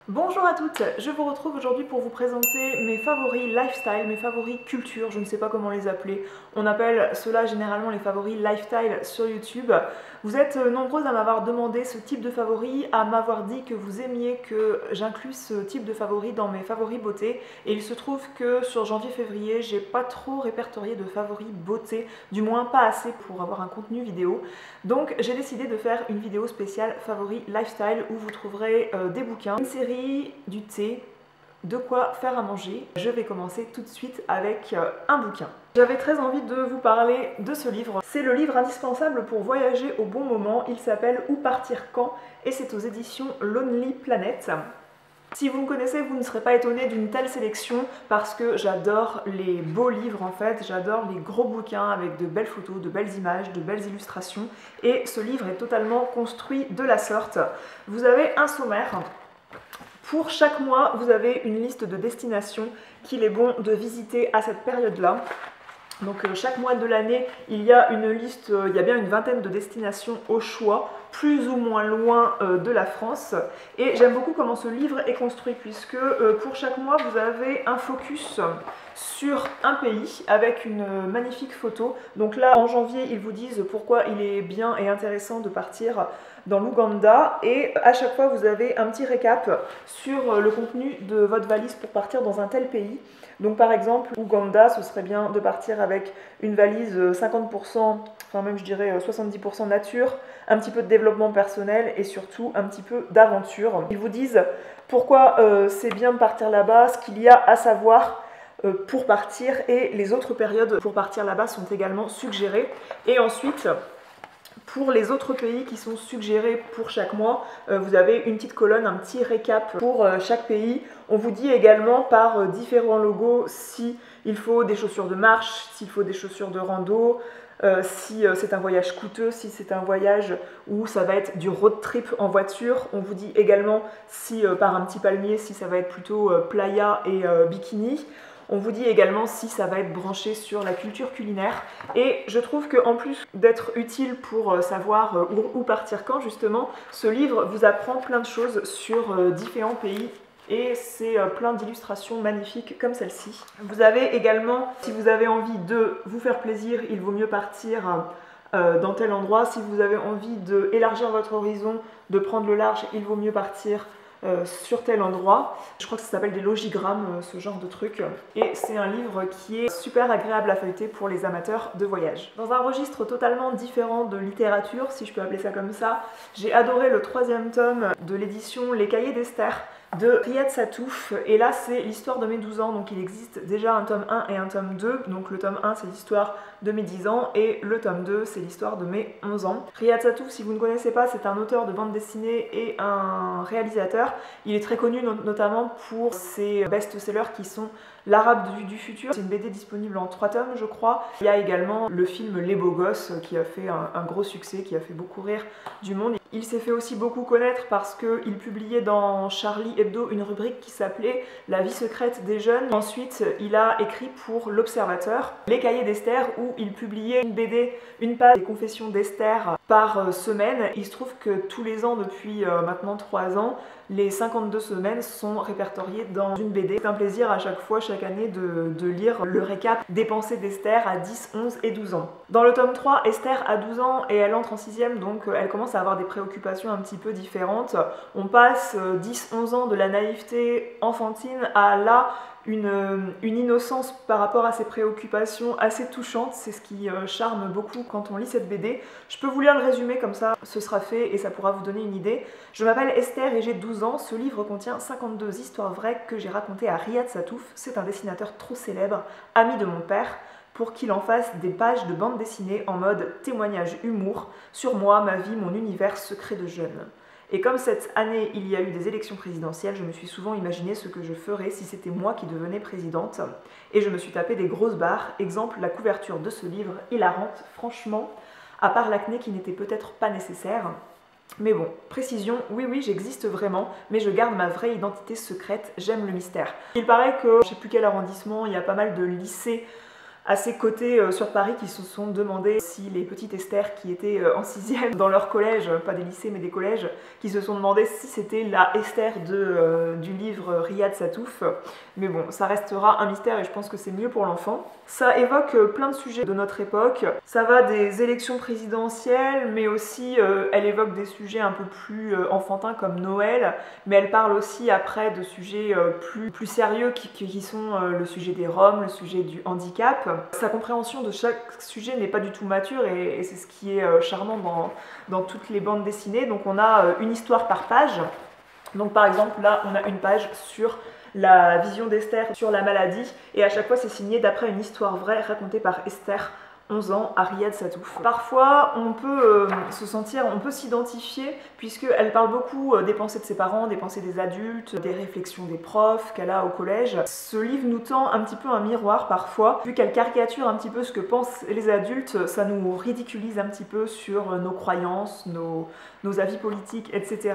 Bonjour à toutes, je vous retrouve aujourd'hui pour vous présenter mes favoris lifestyle, mes favoris culture, je ne sais pas comment les appeler. On appelle cela généralement les favoris lifestyle sur YouTube. Vous êtes nombreuses à m'avoir demandé ce type de favoris, à m'avoir dit que vous aimiez que j'inclue ce type de favoris dans mes favoris beauté. Et il se trouve que sur janvier-février, j'ai pas trop répertorié de favoris beauté, du moins pas assez pour avoir un contenu vidéo. Donc j'ai décidé de faire une vidéo spéciale favoris lifestyle où vous trouverez des bouquins, une série, du thé, de quoi faire à manger. Je vais commencer tout de suite avec un bouquin. J'avais très envie de vous parler de ce livre. C'est le livre indispensable pour voyager au bon moment. Il s'appelle Où partir quand et c'est aux éditions Lonely Planet. Si vous me connaissez, vous ne serez pas étonné d'une telle sélection parce que j'adore les beaux livres en fait, j'adore les gros bouquins avec de belles photos, de belles images, de belles illustrations et ce livre est totalement construit de la sorte. Vous avez un sommaire. Pour chaque mois, vous avez une liste de destinations qu'il est bon de visiter à cette période-là. Donc chaque mois de l'année, il y a une liste, il y a bien une vingtaine de destinations au choix, plus ou moins loin de la France. Et j'aime beaucoup comment ce livre est construit, puisque pour chaque mois, vous avez un focus sur un pays avec une magnifique photo. Donc là, en janvier, ils vous disent pourquoi il est bien et intéressant de partir dans l'Ouganda. Et à chaque fois, vous avez un petit récap sur le contenu de votre valise pour partir dans un tel pays. Donc par exemple, Ouganda, ce serait bien de partir avec une valise 50%, enfin même je dirais 70% nature, un petit peu de développement personnel et surtout un petit peu d'aventure. Ils vous disent pourquoi c'est bien de partir là-bas, ce qu'il y a à savoir pour partir et les autres périodes pour partir là-bas sont également suggérées. Et ensuite, pour les autres pays qui sont suggérés pour chaque mois, vous avez une petite colonne, un petit récap pour chaque pays. On vous dit également par différents logos s'il faut des chaussures de marche, s'il faut des chaussures de rando, si c'est un voyage coûteux, si c'est un voyage où ça va être du road trip en voiture. On vous dit également si par un petit palmier, si ça va être plutôt playa et bikini. On vous dit également si ça va être branché sur la culture culinaire et je trouve qu'en plus d'être utile pour savoir où partir quand justement, ce livre vous apprend plein de choses sur différents pays et c'est plein d'illustrations magnifiques comme celle-ci. Vous avez également, si vous avez envie de vous faire plaisir, il vaut mieux partir dans tel endroit. Si vous avez envie d'élargir votre horizon, de prendre le large, il vaut mieux partir sur tel endroit. Je crois que ça s'appelle des logigrammes, ce genre de truc. Et c'est un livre qui est super agréable à feuilleter pour les amateurs de voyage. Dans un registre totalement différent de littérature, si je peux appeler ça comme ça, j'ai adoré le 3e tome de l'édition Les Cahiers d'Esther de Riyad Sattouf, et là c'est l'histoire de mes 12 ans, donc il existe déjà un tome 1 et un tome 2, donc le tome 1 c'est l'histoire de mes 10 ans et le tome 2 c'est l'histoire de mes 11 ans. Riyad Sattouf, si vous ne connaissez pas, c'est un auteur de bande dessinée et un réalisateur. Il est très connu notamment pour ses best-sellers qui sont L'Arabe du futur, c'est une BD disponible en 3 tomes je crois. Il y a également le film Les Beaux Gosses qui a fait un gros succès, qui a fait beaucoup rire du monde. Il s'est fait aussi beaucoup connaître parce qu'il publiait dans Charlie Hebdo une rubrique qui s'appelait La vie secrète des jeunes. Ensuite, il a écrit pour L'Observateur Les Cahiers d'Esther où il publiait une BD, une page des confessions d'Esther par semaine. Il se trouve que tous les ans depuis maintenant 3 ans, les 52 semaines sont répertoriées dans une BD. C'est un plaisir à chaque fois, chaque année, de lire le récap des pensées d'Esther à 10, 11 et 12 ans. Dans le tome 3, Esther a 12 ans et elle entre en 6e, donc elle commence à avoir des préoccupations un petit peu différentes. On passe 10-11 ans de la naïveté enfantine à là une innocence par rapport à ses préoccupations assez touchante. C'est ce qui charme beaucoup quand on lit cette BD. Je peux vous lire le résumé comme ça, ce sera fait et ça pourra vous donner une idée. Je m'appelle Esther et j'ai 12 ans. Ce livre contient 52 histoires vraies que j'ai racontées à Riyad Sattouf. C'est un dessinateur trop célèbre, ami de mon père, pour qu'il en fasse des pages de bande dessinée en mode témoignage humour sur moi, ma vie, mon univers secret de jeune. Et comme cette année il y a eu des élections présidentielles, je me suis souvent imaginé ce que je ferais si c'était moi qui devenais présidente. Et je me suis tapé des grosses barres. Exemple, la couverture de ce livre hilarante, franchement, à part l'acné qui n'était peut-être pas nécessaire. Mais bon, précision, oui j'existe vraiment, mais je garde ma vraie identité secrète, j'aime le mystère. Il paraît que, je sais plus quel arrondissement, il y a pas mal de lycées à ses côtés sur Paris qui se sont demandé si les petites Esther qui étaient en 6e dans leur collège, pas des lycées mais des collèges, qui se sont demandé si c'était la Esther du livre Riyad Sattouf. Mais bon, ça restera un mystère et je pense que c'est mieux pour l'enfant. Ça évoque plein de sujets de notre époque. Ça va des élections présidentielles, mais aussi elle évoque des sujets un peu plus enfantins comme Noël, mais elle parle aussi après de sujets plus sérieux qui sont le sujet des Roms, le sujet du handicap. Sa compréhension de chaque sujet n'est pas du tout mature et c'est ce qui est charmant dans toutes les bandes dessinées. Donc on a une histoire par page. Donc par exemple là on a une page sur la vision d'Esther sur la maladie et à chaque fois c'est signé d'après une histoire vraie racontée par Esther, 11 ans, à Riyad Sattouf. Parfois, on peut on peut s'identifier, puisqu'elle parle beaucoup des pensées de ses parents, des pensées des adultes, des réflexions des profs qu'elle a au collège. Ce livre nous tend un petit peu un miroir parfois, vu qu'elle caricature un petit peu ce que pensent les adultes, ça nous ridiculise un petit peu sur nos croyances, nos avis politiques, etc.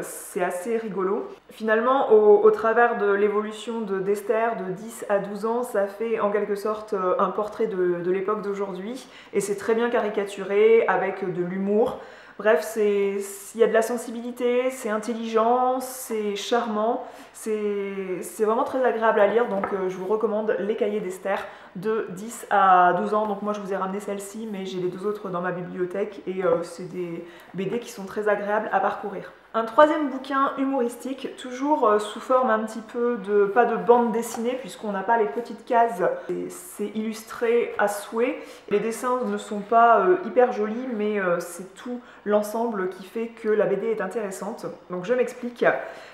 C'est assez rigolo. Finalement, au travers de l'évolution d'Esther de 10 à 12 ans, ça fait en quelque sorte un portrait de l'époque d'aujourd'hui et c'est très bien caricaturé avec de l'humour. Bref, il y a de la sensibilité, c'est intelligent, c'est charmant, c'est vraiment très agréable à lire, donc je vous recommande Les Cahiers d'Esther de 10 à 12 ans. Donc moi je vous ai ramené celle-ci, mais j'ai les deux autres dans ma bibliothèque et c'est des BD qui sont très agréables à parcourir. Un troisième bouquin humoristique, toujours sous forme un petit peu pas de bande dessinée, puisqu'on n'a pas les petites cases, c'est illustré à souhait. Les dessins ne sont pas hyper jolis, mais c'est tout l'ensemble qui fait que la BD est intéressante. Donc je m'explique.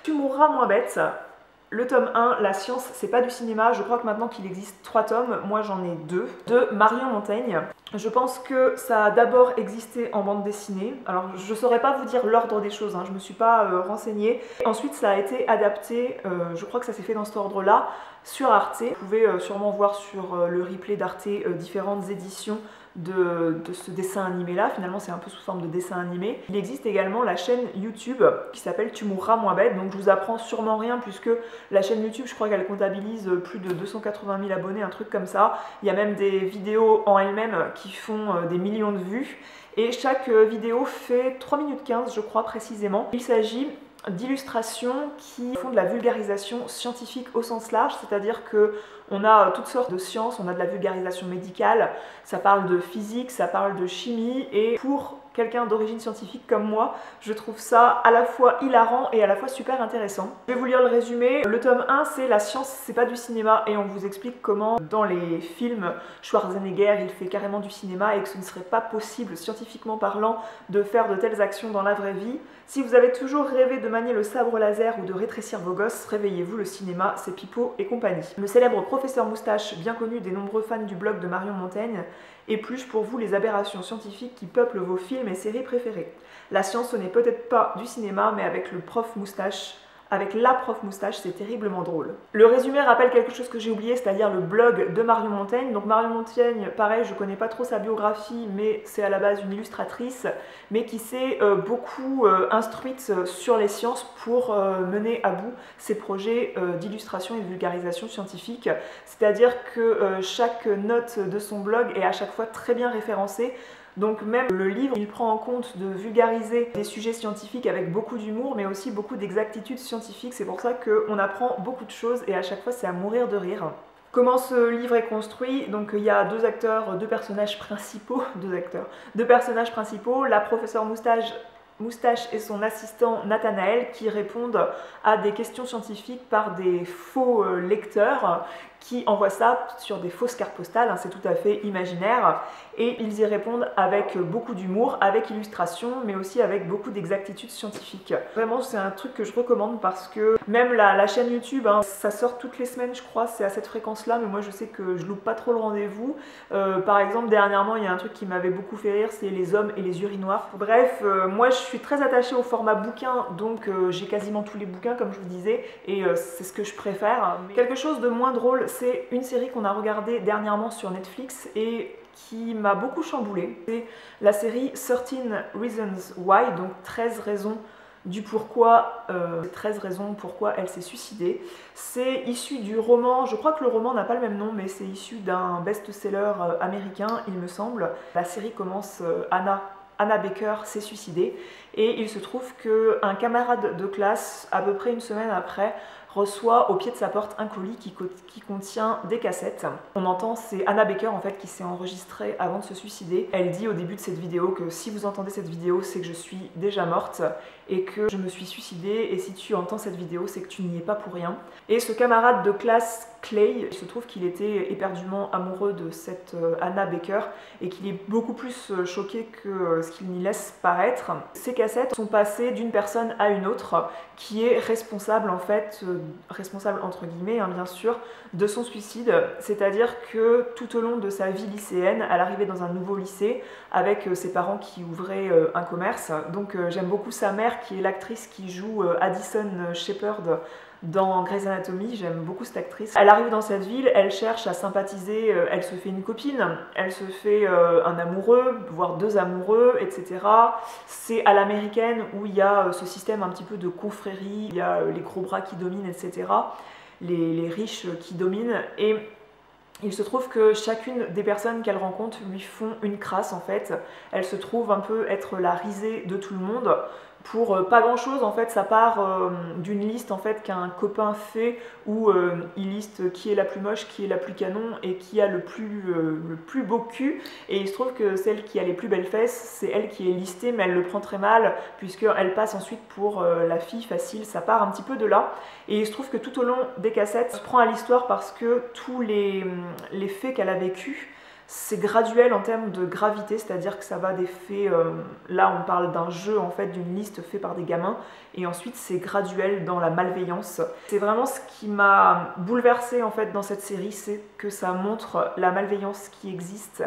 Tu mourras moins bête. Le tome 1, La science, c'est pas du cinéma. Je crois que maintenant qu'il existe 3 tomes, moi j'en ai 2, de Marion Montaigne. Je pense que ça a d'abord existé en bande dessinée. Alors je saurais pas vous dire l'ordre des choses, hein, je me suis pas renseignée. Ensuite ça a été adapté, je crois que ça s'est fait dans cet ordre-là, sur Arte. Vous pouvez sûrement voir sur le replay d'Arte différentes éditions de ce dessin animé là. Finalement c'est un peu sous forme de dessin animé. Il existe également la chaîne YouTube qui s'appelle Tu mourras moins bête, donc je vous apprends sûrement rien puisque la chaîne YouTube je crois qu'elle comptabilise plus de 280 000 abonnés, un truc comme ça. Il y a même des vidéos en elles-mêmes qui font des millions de vues et chaque vidéo fait 3 minutes 15 je crois précisément. Il s'agit d'illustrations qui font de la vulgarisation scientifique au sens large, c'est-à-dire que on a toutes sortes de sciences, on a de la vulgarisation médicale, ça parle de physique, ça parle de chimie, et pour quelqu'un d'origine scientifique comme moi, je trouve ça à la fois hilarant et à la fois super intéressant. Je vais vous lire le résumé. Le tome 1, c'est La science, c'est pas du cinéma, et on vous explique comment dans les films Schwarzenegger, il fait carrément du cinéma et que ce ne serait pas possible, scientifiquement parlant, de faire de telles actions dans la vraie vie. Si vous avez toujours rêvé de manier le sabre laser ou de rétrécir vos gosses, réveillez-vous, le cinéma, c'est Pipo et compagnie. Le célèbre professeur Moustache, bien connu des nombreux fans du blog de Marion Montaigne, épluche pour vous les aberrations scientifiques qui peuplent vos films et séries préférées. La science, ce n'est peut-être pas du cinéma, mais avec le prof Moustache, avec la prof Moustache, c'est terriblement drôle. Le résumé rappelle quelque chose que j'ai oublié, c'est-à-dire le blog de Marion Montaigne. Donc Marion Montaigne, pareil, je connais pas trop sa biographie, mais c'est à la base une illustratrice, mais qui s'est beaucoup instruite sur les sciences pour mener à bout ses projets d'illustration et de vulgarisation scientifique. C'est-à-dire que chaque note de son blog est à chaque fois très bien référencée. Donc même le livre, il prend en compte de vulgariser des sujets scientifiques avec beaucoup d'humour, mais aussi beaucoup d'exactitude scientifique. C'est pour ça qu'on apprend beaucoup de choses et à chaque fois c'est à mourir de rire. Comment ce livre est construit? Donc il y a deux personnages principaux, la professeure Moustache et son assistant Nathanaël qui répondent à des questions scientifiques par des faux lecteurs qui envoient ça sur des fausses cartes postales, hein, c'est tout à fait imaginaire, et ils y répondent avec beaucoup d'humour, avec illustration, mais aussi avec beaucoup d'exactitude scientifique. Vraiment, c'est un truc que je recommande parce que même la chaîne YouTube, hein, ça sort toutes les semaines, je crois, c'est à cette fréquence-là, mais moi je sais que je loupe pas trop le rendez-vous. Par exemple, dernièrement, il y a un truc qui m'avait beaucoup fait rire, c'est les hommes et les urinoirs. Bref, moi je suis très attachée au format bouquin, donc j'ai quasiment tous les bouquins, comme je vous disais, et c'est ce que je préfère. Mais quelque chose de moins drôle, c'est une série qu'on a regardée dernièrement sur Netflix et qui m'a beaucoup chamboulée. C'est la série 13 Reasons Why, donc 13 raisons du pourquoi, 13 raisons pourquoi elle s'est suicidée. C'est issu du roman, je crois que le roman n'a pas le même nom, mais c'est issu d'un best-seller américain, il me semble. La série commence, Anna Baker s'est suicidée, et il se trouve qu'un camarade de classe, à peu près une semaine après, reçoit au pied de sa porte un colis qui contient des cassettes. On entend, c'est Anna Baker en fait qui s'est enregistrée avant de se suicider. Elle dit au début de cette vidéo que si vous entendez cette vidéo, c'est que je suis déjà morte et que je me suis suicidée, et si tu entends cette vidéo, c'est que tu n'y es pas pour rien. Et ce camarade de classe, Clay, il se trouve qu'il était éperdument amoureux de cette Anna Baker et qu'il est beaucoup plus choqué que ce qu'il n'y laisse paraître. Ces cassettes sont passées d'une personne à une autre qui est responsable en fait, responsable entre guillemets hein, bien sûr, de son suicide. C'est-à-dire que tout au long de sa vie lycéenne, elle arrivait dans un nouveau lycée avec ses parents qui ouvraient un commerce. Donc j'aime beaucoup sa mère qui est l'actrice qui joue Addison Shepherd dans Grey's Anatomy, j'aime beaucoup cette actrice. Elle arrive dans cette ville, elle cherche à sympathiser, elle se fait une copine, elle se fait un amoureux, voire deux amoureux, etc. C'est à l'américaine où il y a ce système un petit peu de confrérie, il y a les gros bras qui dominent, etc. Les riches qui dominent, et il se trouve que chacune des personnes qu'elle rencontre lui font une crasse en fait. Elle se trouve un peu être la risée de tout le monde. Pour pas grand chose en fait, ça part d'une liste en fait qu'un copain fait où il liste qui est la plus moche, qui est la plus canon et qui a le plus beau cul, et il se trouve que celle qui a les plus belles fesses, c'est elle qui est listée, mais elle le prend très mal puisqu'elle passe ensuite pour la fille facile, ça part un petit peu de là. Et il se trouve que tout au long des cassettes, on se prend à l'histoire parce que tous les faits qu'elle a vécus, c'est graduel en termes de gravité, c'est-à-dire que ça va des faits, là on parle d'un jeu en fait, d'une liste faite par des gamins, et ensuite c'est graduel dans la malveillance. C'est vraiment ce qui m'a bouleversée en fait dans cette série, c'est que ça montre la malveillance qui existe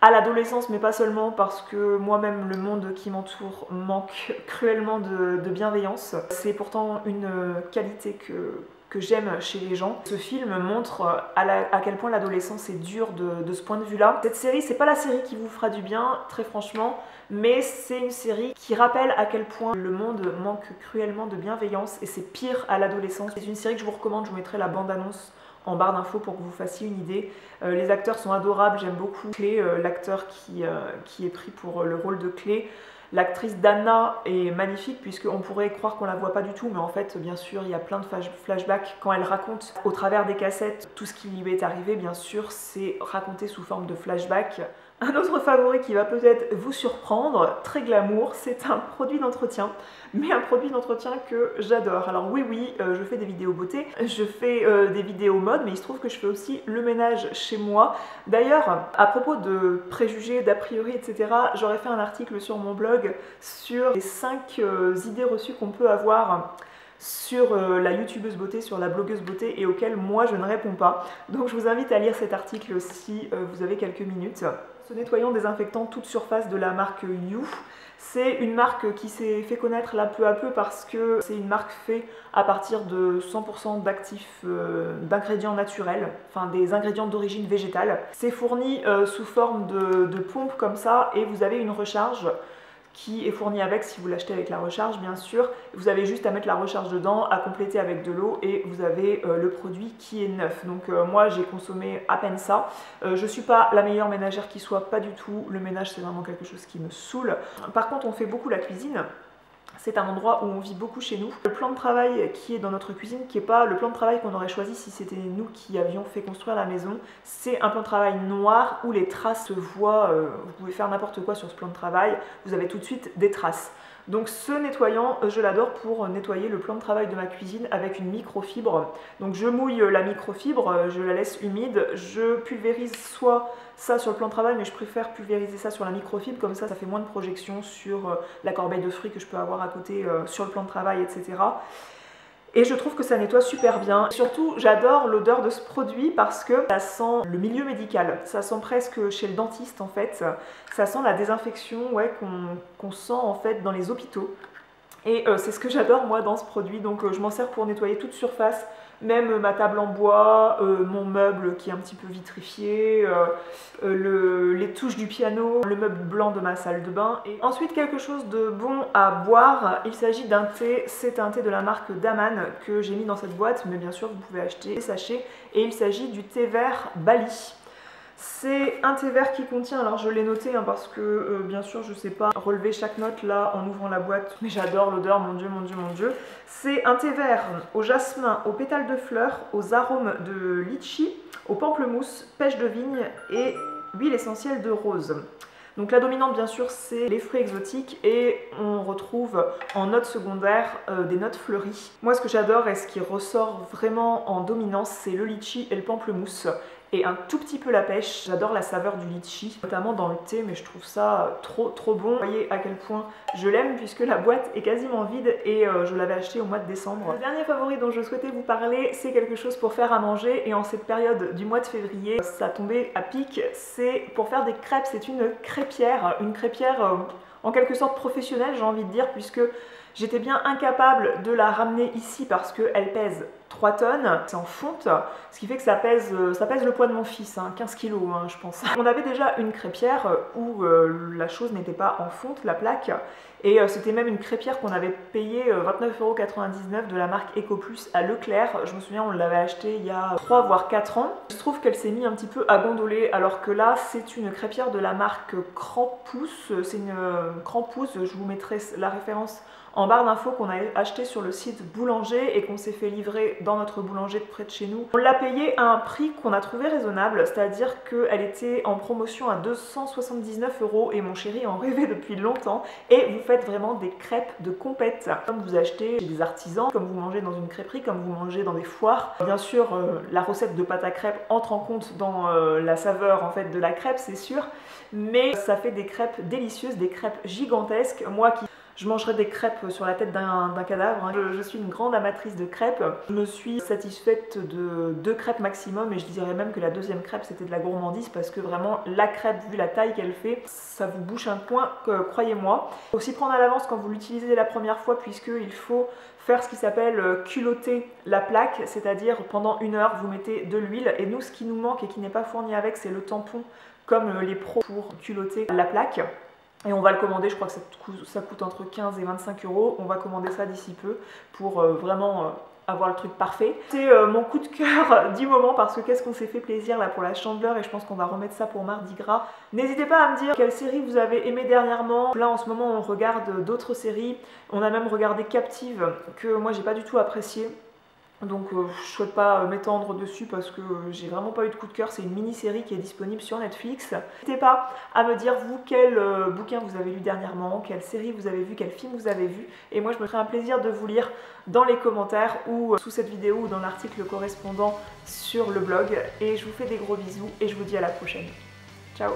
à l'adolescence, mais pas seulement, parce que moi-même le monde qui m'entoure manque cruellement de bienveillance. C'est pourtant une qualité que j'aime chez les gens. Ce film montre à quel point l'adolescence est dure de ce point de vue-là. Cette série, c'est pas la série qui vous fera du bien, très franchement, mais c'est une série qui rappelle à quel point le monde manque cruellement de bienveillance, et c'est pire à l'adolescence. C'est une série que je vous recommande, je vous mettrai la bande-annonce en barre d'infos pour que vous fassiez une idée. Les acteurs sont adorables, j'aime beaucoup Clay, l'acteur qui est pris pour le rôle de Clay. L'actrice Dana est magnifique puisqu'on pourrait croire qu'on la voit pas du tout, mais en fait bien sûr il y a plein de flashbacks quand elle raconte au travers des cassettes tout ce qui lui est arrivé. Bien sûr c'est raconté sous forme de flashback. Un autre favori qui va peut-être vous surprendre, très glamour, c'est un produit d'entretien, mais un produit d'entretien que j'adore. Alors oui, je fais des vidéos beauté, je fais des vidéos mode, mais il se trouve que je fais aussi le ménage chez moi. D'ailleurs, à propos de préjugés, d'a priori, etc., j'aurais fait un article sur mon blog sur les 5 idées reçues qu'on peut avoir sur la youtubeuse beauté, sur la blogueuse beauté, et auxquelles moi je ne réponds pas. Donc je vous invite à lire cet article si vous avez quelques minutes. Ce nettoyant désinfectant toute surface de la marque You, c'est une marque qui s'est fait connaître là peu à peu parce que c'est une marque faite à partir de 100% d'actifs, d'ingrédients naturels, enfin des ingrédients d'origine végétale. C'est fourni sous forme de pompe comme ça, et vous avez une recharge qui est fourni avec, si vous l'achetez avec la recharge bien sûr. Vous avez juste à mettre la recharge dedans, à compléter avec de l'eau, et vous avez le produit qui est neuf. Donc moi j'ai consommé à peine ça. Je suis pas la meilleure ménagère qui soit, pas du tout. Le ménage c'est vraiment quelque chose qui me saoule. Par contre on fait beaucoup la cuisine. C'est un endroit où on vit beaucoup chez nous. Le plan de travail qui est dans notre cuisine, qui n'est pas le plan de travail qu'on aurait choisi si c'était nous qui avions fait construire la maison, c'est un plan de travail noir où les traces se voient. Vous pouvez faire n'importe quoi sur ce plan de travail, vous avez tout de suite des traces. Donc ce nettoyant, je l'adore pour nettoyer le plan de travail de ma cuisine avec une microfibre. Donc je mouille la microfibre, je la laisse humide, je pulvérise soit ça sur le plan de travail, mais je préfère pulvériser ça sur la microfibre, comme ça fait moins de projection sur la corbeille de fruits que je peux avoir à côté sur le plan de travail, etc. Et je trouve que ça nettoie super bien. Surtout, j'adore l'odeur de ce produit parce que ça sent le milieu médical. Ça sent presque chez le dentiste en fait. Ça sent la désinfection, ouais, qu'on sent en fait dans les hôpitaux. Et c'est ce que j'adore moi dans ce produit, donc je m'en sers pour nettoyer toute surface, même ma table en bois, mon meuble qui est un petit peu vitrifié, les touches du piano, le meuble blanc de ma salle de bain. Et ensuite quelque chose de bon à boire, il s'agit d'un thé, c'est un thé de la marque Daman que j'ai mis dans cette boîte, mais bien sûr vous pouvez acheter des sachets, et il s'agit du thé vert Bali. C'est un thé vert qui contient, alors je l'ai noté parce que bien sûr je ne sais pas relever chaque note là en ouvrant la boîte, mais j'adore l'odeur, mon dieu, mon dieu, mon dieu. C'est un thé vert au jasmin, aux pétales de fleurs, aux arômes de litchi, au pamplemousse, pêche de vigne et huile essentielle de rose. Donc la dominante bien sûr c'est les fruits exotiques et on retrouve en notes secondaires des notes fleuries. Moi ce que j'adore et ce qui ressort vraiment en dominance c'est le litchi et le pamplemousse et un tout petit peu la pêche. J'adore la saveur du litchi, notamment dans le thé, mais je trouve ça trop bon. Vous voyez à quel point je l'aime puisque la boîte est quasiment vide et je l'avais acheté au mois de décembre. Le dernier favori dont je souhaitais vous parler, c'est quelque chose pour faire à manger et en cette période du mois de février, ça tombait à pic, c'est pour faire des crêpes. C'est une crêpière en quelque sorte professionnelle j'ai envie de dire, puisque j'étais bien incapable de la ramener ici parce qu'elle pèse 3 tonnes, c'est en fonte, ce qui fait que ça pèse le poids de mon fils, 15 kg je pense. On avait déjà une crêpière où la chose n'était pas en fonte, la plaque, et c'était même une crêpière qu'on avait payée 29,99 € de la marque EcoPlus à Leclerc. Je me souviens, on l'avait achetée il y a 3 voire 4 ans. Il se trouve qu'elle s'est mise un petit peu à gondoler, alors que là c'est une crêpière de la marque Krampus. C'est une Krampus, je vous mettrai la référence en barre d'infos, qu'on a acheté sur le site Boulanger et qu'on s'est fait livrer dans notre boulanger de près de chez nous. On l'a payé à un prix qu'on a trouvé raisonnable, c'est-à-dire qu'elle était en promotion à 279 € et mon chéri en rêvait depuis longtemps. Et vous faites vraiment des crêpes de compète, comme vous achetez chez des artisans, comme vous mangez dans une crêperie, comme vous mangez dans des foires. Bien sûr, la recette de pâte à crêpes entre en compte dans la saveur en fait de la crêpe, c'est sûr, mais ça fait des crêpes délicieuses, des crêpes gigantesques. Moi qui je mangerais des crêpes sur la tête d'un cadavre. Je suis une grande amatrice de crêpes. Je me suis satisfaite de 2 crêpes maximum et je dirais même que la deuxième crêpe c'était de la gourmandise parce que vraiment la crêpe, vu la taille qu'elle fait, ça vous bouche un coin, croyez-moi. Aussi prendre à l'avance quand vous l'utilisez la première fois, puisqu'il faut faire ce qui s'appelle culotter la plaque, c'est-à-dire pendant 1 heure vous mettez de l'huile et nous ce qui nous manque et qui n'est pas fourni avec c'est le tampon comme les pros pour culotter la plaque. Et on va le commander, je crois que ça coûte entre 15 et 25 €. On va commander ça d'ici peu pour vraiment avoir le truc parfait. C'est mon coup de cœur du moment parce que qu'est-ce qu'on s'est fait plaisir là pour la Chandeleur et je pense qu'on va remettre ça pour Mardi Gras. N'hésitez pas à me dire quelle série vous avez aimé dernièrement. Là en ce moment on regarde d'autres séries. On a même regardé Captive que moi j'ai pas du tout apprécié. Donc je souhaite pas m'étendre dessus parce que j'ai vraiment pas eu de coup de cœur. C'est une mini-série qui est disponible sur Netflix. N'hésitez pas à me dire vous quel bouquin vous avez lu dernièrement, quelle série vous avez vu, quel film vous avez vu. Et moi je me ferai un plaisir de vous lire dans les commentaires ou sous cette vidéo ou dans l'article correspondant sur le blog. Et je vous fais des gros bisous et je vous dis à la prochaine. Ciao!